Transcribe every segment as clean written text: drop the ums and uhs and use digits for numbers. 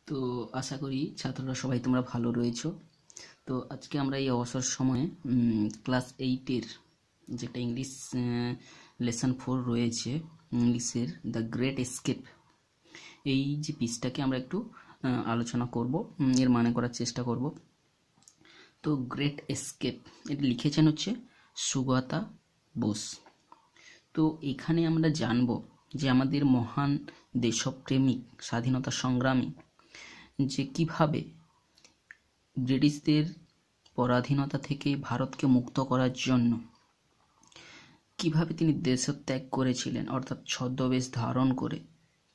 তো আশা করি ছাত্ররা সবাই তোমরা ভালো রয়েছো। তো আজকে আমরা এই অবসর সময়ে ক্লাস 8-এর যেটা ইংলিশ লেসন 4 রয়েছে, ইংলিশের দ্য গ্রেট এস্কেপ, এই যে পিসটাকে আমরা একটু আলোচনা করব, এর মানে করার চেষ্টা করব। তো গ্রেট এস্কেপ এটা লিখেছেন হচ্ছে সুগতা বোস। তো এখানে আমরা জানব যে আমাদের মহান দেশপ্রেমিক স্বাধীনতা সংগ্রামী যে কিভাবে ব্রিটিশদের পরাধীনতা থেকে ভারতকে মুক্ত করার জন্য কিভাবে তিনি দেশত্যাগ করেছিলেন, অর্থাৎ ছদ্মবেশ ধারণ করে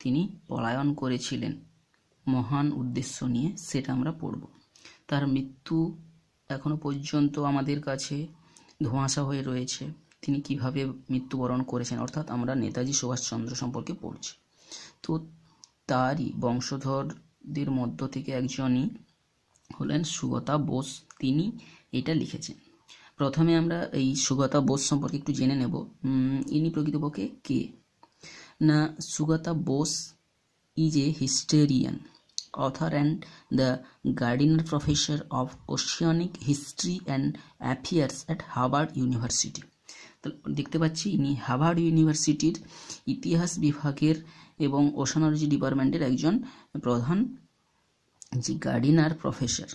তিনি পলায়ন করেছিলেন মহান উদ্দেশ্য নিয়ে, সেটা আমরা পড়ব। তার মৃত্যু এখনো পর্যন্ত আমাদের কাছে ধোঁয়াশা হয়ে রয়েছে। তিনি কিভাবে মৃত্যুবরণ করেছেন, অর্থাৎ আমরা নেতাজি সুভাষচন্দ্র সম্পর্কে পড়ছি। তো তারই বংশধরদের মধ্য থেকে একজনই হলেন সুগতা বোস। তিনি এটা লিখেছেন। প্রথমে আমরা এই সুগতা বোস সম্পর্কে একটু জেনে নেব। ইনি প্রকৃতপক্ষে কে না, Sugata Bose is a historian, author and the Gardiner Professor of Oceanic History and Affairs at Harvard University। তো দেখতে পাচ্ছি ইনি হার্ভার্ড ইউনিভার্সিটির ইতিহাস বিভাগের এবং ওশানোলজি ডিপার্টমেন্টের একজন প্রধান যে গার্ডিনার প্রফেসর।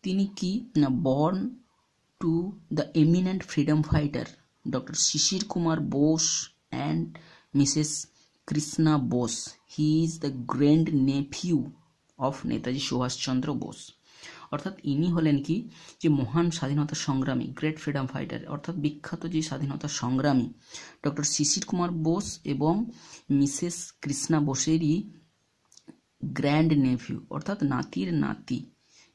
তিনি কি না, born to the eminent freedom fighter doctor Sisir Kumar Bose and Mrs Krishna Bose. He is the grand nephew of Netaji Subhas Chandra Bose. অর্থাৎ ইনি হলেন কি, যে মহান স্বাধীনতা সংগ্রামী, গ্রেট ফ্রিডম ফাইটার, অর্থাৎ বিখ্যাত যে স্বাধীনতা সংগ্রামী ডক্টর শিশির কুমার বোস এবং মিসেস কৃষ্ণা বোসেরই গ্র্যান্ড নেফিউ, অর্থাৎ নাতির নাতি,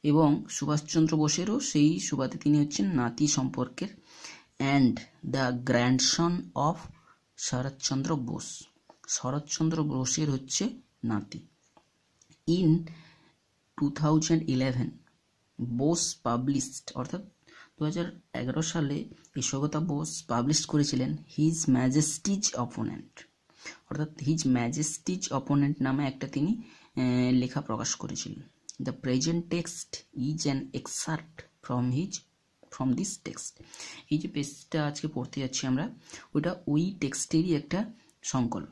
এবং সুভাষচন্দ্র বোসেরও সেই সুবাদে তিনি হচ্ছেন নাতি সম্পর্কের, and the grandson of Sarat Chandra Bose. Sarat Chandra বোসের হচ্ছে নাতি। ইন 2011 বোস পাবলিশড, অর্থাৎ 2011 সালে এই সুগতা বোস পাবলিশ করেছিলেন হিজ ম্যাজেস্টিজ অপোনেন্ট, অর্থাৎ হিজ ম্যাজেস্টিজ অপোনেন্ট নামে একটা তিনি লেখা প্রকাশ করেছিলেন। The present text is an excerpt from this text. এই যে পেজটা আজকে পড়তে যাচ্ছি আমরা, ওইটা ওই টেক্সটেরই একটা সংকলন।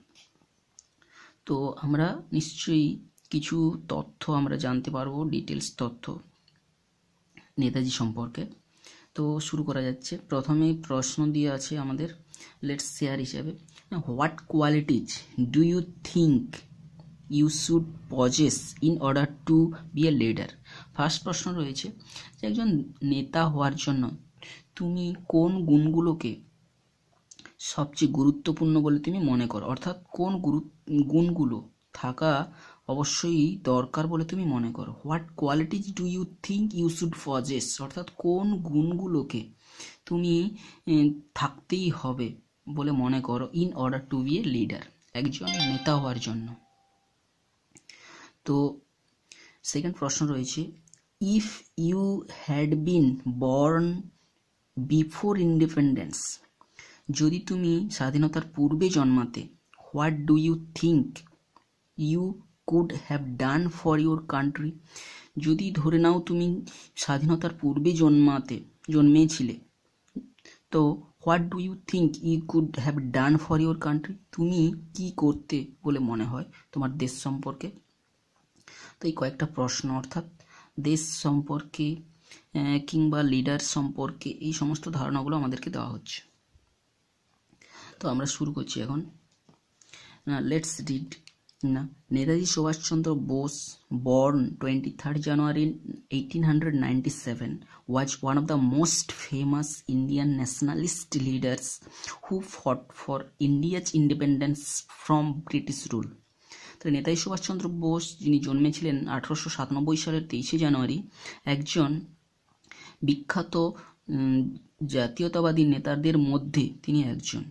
তো আমরা নিশ্চয়ই কিছু তথ্য আমরা জানতে পারবো, ডিটেলস তথ্য নেতাজি সম্পর্কে। তো শুরু করা যাচ্ছে। প্রথমে প্রশ্ন দিয়ে আছে আমাদের লেটস শেয়ার হিসাবে, what qualities do you think you should possess in order to be a leader. First প্রশ্ন রয়েছে যে একজন নেতা হওয়ার জন্য তুমি কোন গুণগুলোকে সবচেয়ে গুরুত্বপূর্ণ বলে তুমি মনে করো, অর্থাৎ কোন গুণগুলো থাকা অবশ্যই দরকার বলে তুমি মনে করো। What qualities do you think you should possess, অর্থাৎ কোন গুণগুলোকে তুমি থাকতেই হবে বলে মনে করো in order to be a leader, একজন নেতা হওয়ার জন্য। তো সেকেন্ড প্রশ্ন রয়েছে, if you had been born before independence, যদি তুমি স্বাধীনতার পূর্বে জন্মাতে, what do you think you could have done for your country. যদি ধরে নাও তুমি স্বাধীনতার পূর্বে জন্মেছিলে, তো what do you think you could have done for your country, তুমি কি করতে বলে মনে হয় তোমার দেশ সম্পর্কে। তো এই কয়েকটা প্রশ্ন, অর্থাৎ দেশ সম্পর্কে কিংবা লিডার সম্পর্কে এই সমস্ত ধারণাগুলো আমাদেরকে দেওয়া হচ্ছে। তো আমরা শুরু করছি এখন। Let's read. না, Netaji Subhas Chandra Bose, born 23rd January 1897, was one of the most famous Indian nationalist leaders who fought for India's independence from British rule। তো নেতাজি সুভাষচন্দ্র বোস যিনি জন্মেছিলেন 1897 সালের 23শে জানুয়ারি, একজন বিখ্যাত জাতীয়তাবাদী নেতাদের মধ্যে তিনি একজন,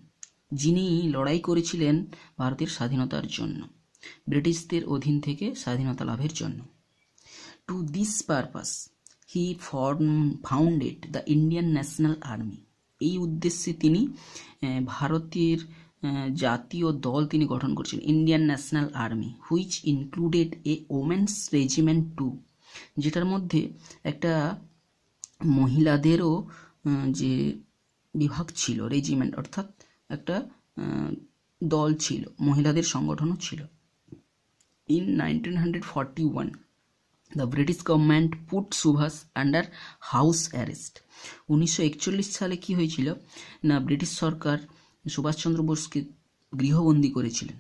যিনি লড়াই করেছিলেন ভারতের স্বাধীনতার জন্য, ব্রিটিশদের অধীন থেকে স্বাধীনতা লাভের জন্য। To this purpose he founded the Indian National Army. এই উদ্দেশ্যে তিনি ভারতের জাতীয় দল তিনি গঠন করেছিলেন, Indian National Army, which included a women's regiment too, যেটার মধ্যে একটা মহিলাদেরও যে বিভাগ ছিল, রেজিমেন্ট অর্থাৎ একটা দল ছিল, মহিলাদের সংগঠনও ছিল। In 1941 the British government put Subhas under house arrest. 1941 সালে কি হয়েছিল না, ব্রিটিশ সরকার সুভাষচন্দ্র বোসকে গৃহবন্দী করেছিলেন।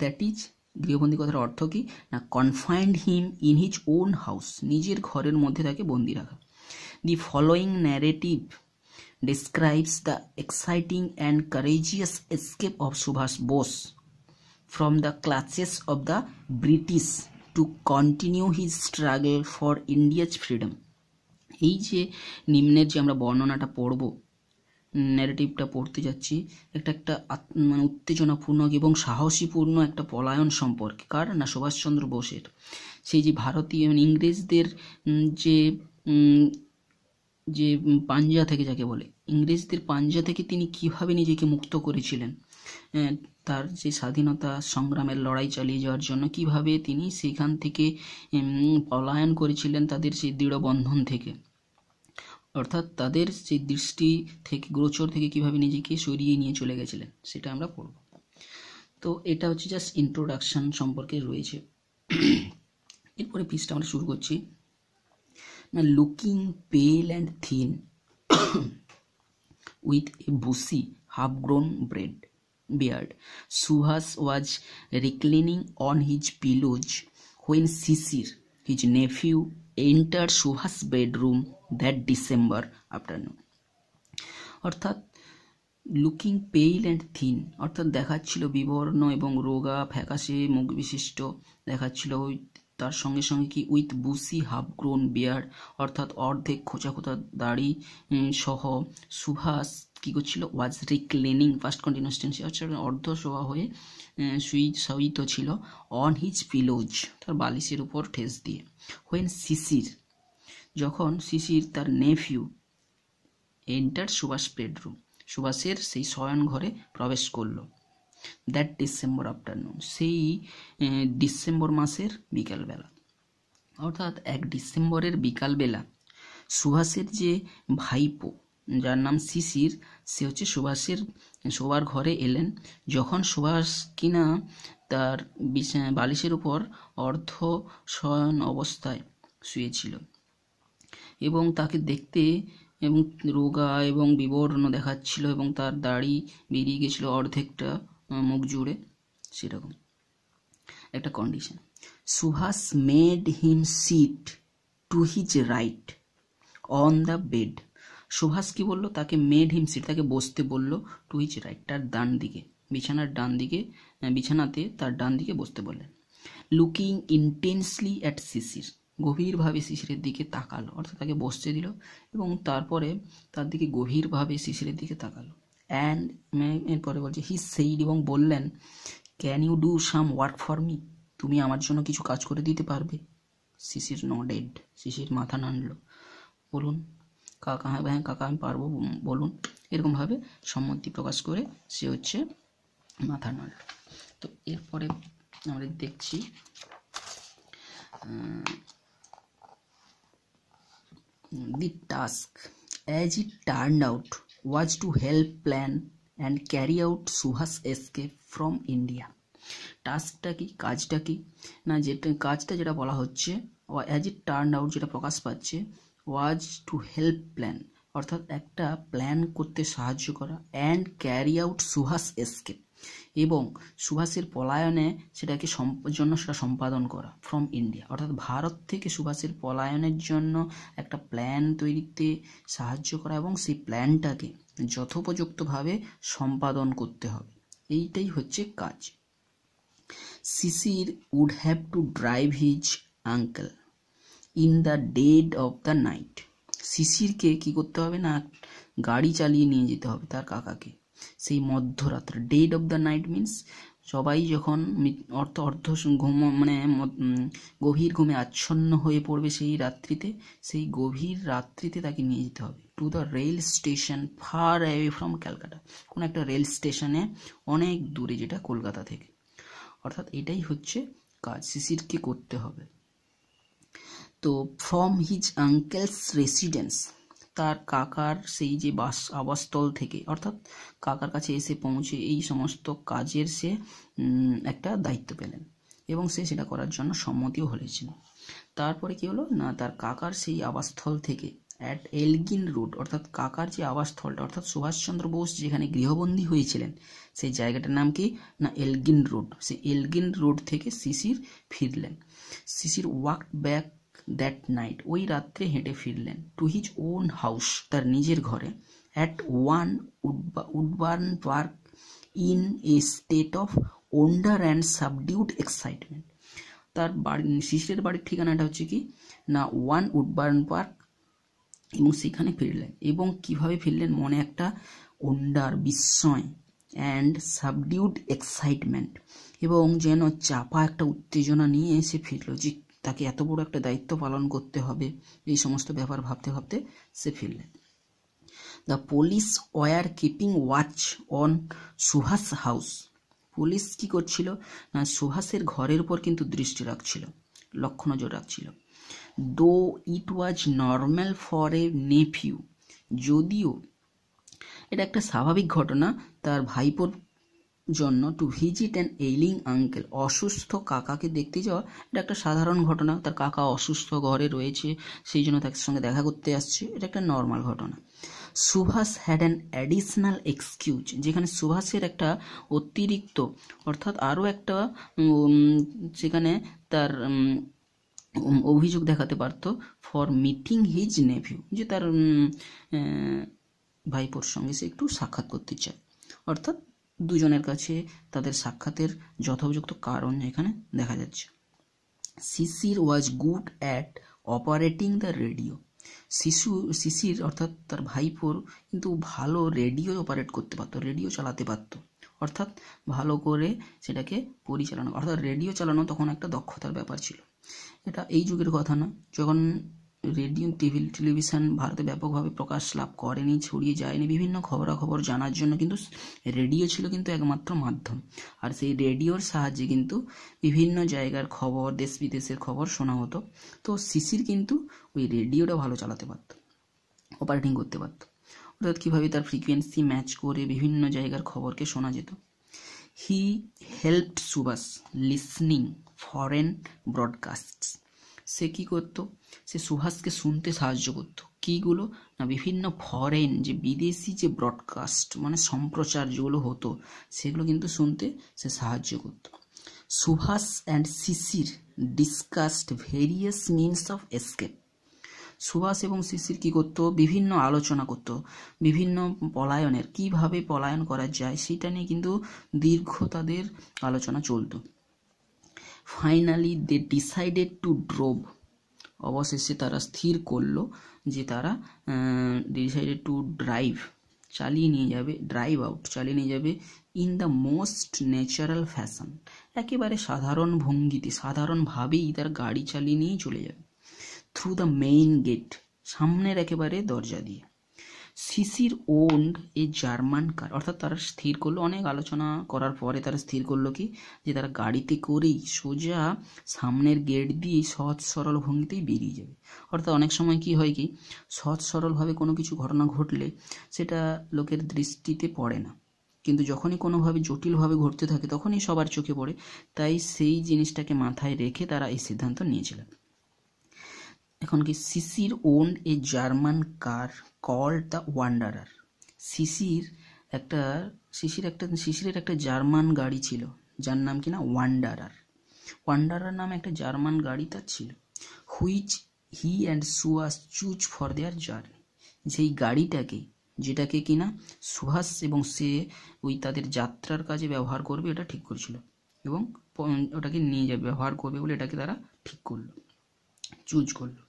দ্যাট ইজ, গৃহবন্দী কথার অর্থ কি না, confined him in his own house, নিজের ঘরের মধ্যে তাকে বন্দী রাখা। The following narrative describes the exciting and courageous escape of Subhash Bose from the clutches of the British to continue his struggle for India's freedom. এই যে নিম্নের যে আমরা বর্ণনাটা পড়ব, ন্যারেটিভটা পড়তে যাচ্ছি, একটা মানে উত্তেজনাপূর্ণ এবং সাহসীপূর্ণ একটা পলায়ন সম্পর্কে, কার না, সুভাষচন্দ্র বোসের। সেই যে ভারতীয় ইংরেজদের যে পাঞ্জা থেকে, যাকে বলে ইংরেজদের পাঞ্জা থেকে তিনি কিভাবে নিজেকে মুক্ত করেছিলেন, তার যে স্বাধীনতা সংগ্রামের লড়াই চালিয়ে যাওয়ার জন্য কিভাবে তিনি সেখান থেকে পলায়ন করেছিলেন, তাদের সেই দৃঢ় বন্ধন থেকে, অর্থাৎ তাদের সেই দৃষ্টি থেকে, গোচর থেকে কিভাবে নিজেকে সরিয়ে নিয়ে চলে গেছিলেন, সেটা আমরা পড়ব। তো এটা হচ্ছে জাস্ট ইন্ট্রোডাকশন সম্পর্কে রয়েছে। এরপরে পিসটা আমরা শুরু করছি। Now, looking pale and thin, with a bushy, half-grown beard, Subhash was reclining on his pillows when Sisir, his nephew, entered Subhash's bedroom that December afternoon. অর্থাৎ লুকিং পেইল অ্যান্ড থিন, অর্থাৎ দেখাচ্ছিল বিবর্ণ এবং রোগা ফ্যাকাশে মুখ বিশিষ্ট দেখাচ্ছিল, তার সঙ্গে সঙ্গে কি উইথ বুসি হাফ গ্রোন বিয়ার্ড, অর্থাৎ অর্ধেক খোঁচা খোঁচা দাড়ি সহ সুভাষ কি করছিল, ওয়াজ রিক্লিনিং, ফার্স্ট কন্টিনিউয়াস টেন্সে হচ্ছে অর্ধ শোয়া হয়ে শয়িত ছিল, অন হিজ পিলোজ, তার বালিশের উপর ঠেস দিয়ে। হোয়েন শিশির, যখন শিশির তার নেফিউ এন্টার সুভাষ বেডরুম, সুভাষের সেই শয়ন ঘরে প্রবেশ করলো। দ্যাট ডিসেম্বর আফটারনুন, সেই ডিসেম্বর মাসের বিকালবেলা, অর্থাৎ 1 ডিসেম্বরের বিকালবেলা সুভাষের যে ভাইপো, যার নাম শিশির, সে হচ্ছে সুভাষের শোবার ঘরে এলেন। যখন সুভাষ কিনা তার বালিশের উপর অর্ধ শয়ন অবস্থায় শুয়েছিল এবং তাকে দেখতে এবং রোগা এবং বিবর্ণ দেখাচ্ছিল এবং তার দাড়ি বেরিয়ে গেছিল অর্ধেকটা মুখ জুড়ে, সেরকম একটা condition. Subhas made him sit to his right on the bed, Subhas কি বললো, তাকে মেড হিম সিট, তাকে বসতে বললো, টু হিজ রাইট, তার ডান দিকে, বিছানার ডান দিকে, বিছানাতে তার ডান দিকে বসতে বললেন। লুকিং ইন্টেন্সলি অ্যাট শিশির, গভীরভাবে শিশিরের দিকে তাকালো, অর্থাৎ তাকে বসতে দিল এবং তারপরে তার দিকে গভীরভাবে শিশিরের দিকে তাকালো। অ্যান্ড এরপরে বলছে হি সেইড, এবং বললেন, can you do some work for me, তুমি আমার জন্য কিছু কাজ করে দিতে পারবে? শিশির নডেড, শিশির মাথা নাড়ল, বলুন কাকা, হ্যাঁ কাকা আমি পারবো, বলুন, এরকমভাবে সম্মতি প্রকাশ করে সে হচ্ছে মাথা নাড়ল। তো এরপরে আমরা দেখছি the task as it turned out was to help plan and carry out Subhash's escape from India. টাস্কটা কি, কাজটা কি না, যেটা কাজটা যেটা বলা হচ্ছে, as it turned out যেটা প্রকাশ পাচ্ছে, was to help plan, অর্থাৎ একটা প্ল্যান করতে সাহায্য করা, and carry out Subhash's escape, এবং সুভাষের পলায়নে সেটাকে জন্য সেটা সম্পাদন করা, ফ্রম ইন্ডিয়া, অর্থাৎ ভারত থেকে সুভাষের পলায়নের জন্য একটা প্ল্যান তৈরিতে সাহায্য করা এবং সেই প্ল্যানটাকে যথোপযুক্তভাবে সম্পাদন করতে হবে, এইটাই হচ্ছে কাজ। Shishir would have to drive his uncle in the dead of the night, শিশিরকে কি করতে হবে না, গাড়ি চালিয়ে নিয়ে যেতে হবে তার কাকাকে সেই মধ্যরাত্রে, dead of the night means সবাই যখন অর্ধ ঘুম মানে গভীর ঘুমে আচ্ছন্ন হয়ে পড়বে সেই রাত্রিতে, সেই গভীর রাত্রিতে তাকে নিয়ে যেতে হবে to the rail station far away from Calcutta, কোনো একটা রেল স্টেশনে অনেক দূরে, যেটা কলকাতা থেকে। অর্থাৎ এটাই হচ্ছে কাজ শিশিরকে করতে হবে। তো ফ্রম হিজ আঙ্কেলস রেসিডেন্স, তার কাকার সেই যে আবাসস্থল থেকে, অর্থাৎ কাকার কাছে এসে পৌঁছে এই সমস্ত কাজের সে একটা দায়িত্ব পেলেন এবং সে সেটা করার জন্য সম্মতিও হয়েছিল। তারপরে কি হলো না, তার কাকার সেই আবাসস্থল থেকে অ্যাট এলগিন রোড, অর্থাৎ কাকার যে আবাসস্থলটা, অর্থাৎ সুভাষচন্দ্র বোস যেখানে গৃহবন্দী হয়েছিলেন সেই জায়গাটার নাম কি না এলগিন রোড। সেই এলগিন রোড থেকে শিশির ফিরলেন। শিশির ওয়াক ব্যাক দ্যাট নাইট, ওই রাত্রে হেঁটে ফিরলেন টু হিজ ওন হাউস, তার নিজের ঘরে, at 1 Woodburn park in a state of wonder and subdued excitement. তার বাড়ি, শিশিরের বাড়ির ঠিকানাটা হচ্ছে কি না 1 উডবার্ন পার্ক, এবং সেখানে ফিরলেন। এবং কিভাবে ফিরলেন, মনে একটা ওন্ডার বিস্ময় অ্যান্ড সাবডিউড এক্সাইটমেন্ট, এবং যেন চাপা একটা উত্তেজনা নিয়ে এসে ফিরল, যে তাকে এত বড় একটা দায়িত্ব পালন করতে হবে, এই সমস্ত ব্যাপার ভাবতে ভাবতে সে ফিরলেন। The police were keeping watch on Subhas house, police কি করছিল না সুভাষের ঘরের উপর কিন্তু দৃষ্টি রাখছিল, লক্ষ্য নজর রাখছিল। Though it was normal for a nephew, যদিও এটা একটা স্বাভাবিক ঘটনা তার ভাইপোর জন্য to visit an ailing uncle, অসুস্থ কাকাকে দেখতে যাওয়া এটা একটা সাধারণ ঘটনা। তার কাকা অসুস্থ, ঘরে রয়েছে, সেই জন্য তার সঙ্গে দেখা করতে আসছে, এটা একটা নর্মাল ঘটনা। Subhas had an additional excuse, যেখানে সুভাষের একটা অতিরিক্ত, অর্থাৎ আরও একটা সেখানে তার অভিযোগ দেখাতে পারত ফর মিটিং হিজ নেভিউ, যে তার ভাইপোর সঙ্গে সে একটু সাক্ষাৎ করতে চায়। অর্থাৎ দুজনের কাছে তাদের সাক্ষাতের যথোপযুক্ত কারণ এখানে দেখা যাচ্ছে। Shishir was good at operating the radio, Shishir অর্থাৎ তার ভাইপোর কিন্তু ভালো রেডিও অপারেট করতে পারতো, রেডিও চালাতে পারতো, অর্থাৎ ভালো করে সেটাকে পরিচালনা, অর্থাৎ রেডিও চালানো তখন একটা দক্ষতার ব্যাপার ছিল। এটা এই যুগের কথা না, যখন রেডিও টেলিভিশন ভারতে ব্যাপকভাবে প্রকাশ লাভ করেনি, ছড়িয়ে যায়নি, বিভিন্ন খবরাখবর জানার জন্য কিন্তু রেডিও ছিল কিন্তু একমাত্র মাধ্যম। আর সেই রেডিওর সাহায্যে কিন্তু বিভিন্ন জায়গার খবর, দেশ বিদেশের খবর শোনা হতো। তো শিশির কিন্তু ওই রেডিওটা ভালো চালাতে পারত, অপারেটিং করতে পারত, অর্থাৎ কীভাবে তার ফ্রিকোয়েন্সি ম্যাচ করে বিভিন্ন জায়গার খবরকে শোনা যেত। হি হেল্পড সুভাষ লিসনিং ফরেন ব্রডকাস্টস, সে কী করতো, সে সুভাষকে শুনতে সাহায্য করতো। কীগুলো না বিভিন্ন ফরেন যে বিদেশি যে ব্রডকাস্ট মানে সম্প্রচার যেগুলো হতো সেগুলো কিন্তু শুনতে সে সাহায্য করতো। Subhas and Sisir discussed various means of escape, Subhas এবং শিশির কী করতো, বিভিন্ন আলোচনা করতো, বিভিন্ন পলায়নের, কিভাবে পলায়ন করা যায় সেটা নিয়ে কিন্তু দীর্ঘ তাদের আলোচনা চলতো। Finally they decided to drove, অবশেষে তারা স্থির করলো যে তারা ডিসাইডেড টু ড্রাইভ, চালিয়ে নিয়ে যাবে, ড্রাইভ আউট, চালিয়ে নিয়ে যাবে in the most natural fashion, একেবারে সাধারণ ভঙ্গিতে, সাধারণভাবেই তার গাড়ি চালিয়ে নিয়েই চলে যাবে। থ্রু দ্য মেইন গেট, সামনের একেবারে দরজা দিয়ে। শিশির ওন্ড এ জার্মান কার, অর্থাৎ তারা স্থির করলো, অনেক আলোচনা করার পরে তারা স্থির করলো কি যে তারা গাড়িতে করেই সোজা সামনের গেট দিয়ে সহজ সরল ভঙ্গিতেই বেরিয়ে যাবে। অর্থাৎ অনেক সময় কি হয় কি সহজ সরলভাবে কোনো কিছু ঘটনা ঘটলে সেটা লোকের দৃষ্টিতে পড়ে না, কিন্তু যখনই কোনোভাবে জটিলভাবে ঘটতে থাকে তখনই সবার চোখে পড়ে। তাই সেই জিনিসটাকে মাথায় রেখে তারা এই সিদ্ধান্ত নিয়েছিলেন। এখন কি Shishir owned a German car called the Wanderer, শিশিরের একটা জার্মান গাড়ি ছিল যার নাম কিনা ওয়ান্ডারার নামে একটা জার্মান গাড়ি তার ছিল। Which he and Subhas choose for their journey, সেই গাড়িটাকে যেটাকে কিনা সুভাষ এবং সে ওই তাদের যাত্রার কাজে ব্যবহার করবে এটা ঠিক করেছিল, এবং ওটাকে নিয়ে যাবে ব্যবহার করবে বলে এটাকে তারা ঠিক করলো, চুজ করলো।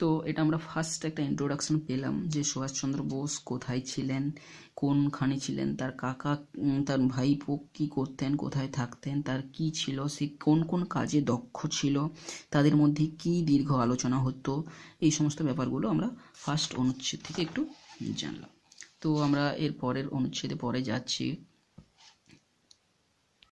তো এটা আমরা ফার্স্ট একটা ইন্ট্রোডাকশন পেলাম যে সুভাষচন্দ্র বোস কোথায় ছিলেন, কোনখানে ছিলেন, তার কাকা তার ভাইপো কী করতেন, কোথায় থাকতেন, তার কি ছিল, সে কোন কোন কাজে দক্ষ ছিল, তাদের মধ্যে কি দীর্ঘ আলোচনা হতো, এই সমস্ত ব্যাপারগুলো আমরা ফার্স্ট অনুচ্ছেদ থেকে একটু জানলাম। তো আমরা এর পরের অনুচ্ছেদে পরে যাচ্ছি।